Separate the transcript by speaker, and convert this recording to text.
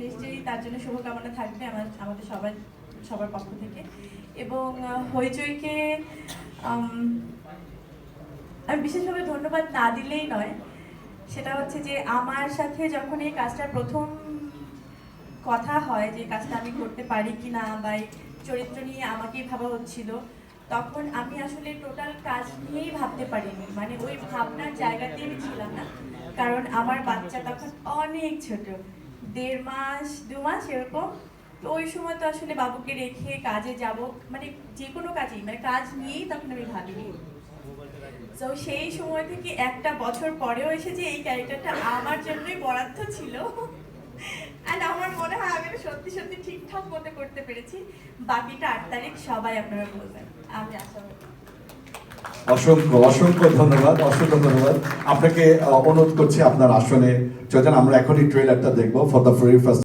Speaker 1: নিশ্চয়ই তার জন্য শুভকামনা থাকবে আমাদের সবার পক্ষ থেকে। এবং হইচইকে আমি বিশেষভাবে ধন্যবাদ না দিলেই নয়। সেটা হচ্ছে যে আমার সাথে যখন এই কাজটার প্রথম কথা হয় যে কাজটা আমি করতে পারি কি না, বা চরিত্র নিয়ে আমাকেই ভাবা হচ্ছিল, তখন আমি আসলে টোটাল কাজ নিয়েই ভাবতে পারিনি, মানে ওই ভাবনার জায়গাতেই আমি ছিলাম না। কারণ আমার বাচ্চা তখন অনেক ছোট, 1.5 মাস 2 মাস এরকম। তো ওই সময় তো আসলে বাবুকে রেখে কাজে যাব, মানে যে কোনো কাজেই, মানে কাজ নিয়েই তখন আমি ভাবিনি। তো সেই সময় থেকে একটা বছর পরেও এসে যে এই ক্যারেক্টারটা আমার জন্যই বরাদ্দ ছিল, আর আমার মনে হয় আমি সত্যি সত্যি ঠিকঠাক মতো করতে পেরেছি। বাকিটা 8 তারিখ সবাই আপনারা বলবেন, আমি আশা করি।
Speaker 2: অসংখ্য অসংখ্য ধন্যবাদ, অসংখ্য ধন্যবাদ আপনাকে। অনুরোধ করছি আপনার আসনে চলেন, আমরা এখনই ট্রেলারটা দেখবো ফর দ্য ভেরি ফার্স্ট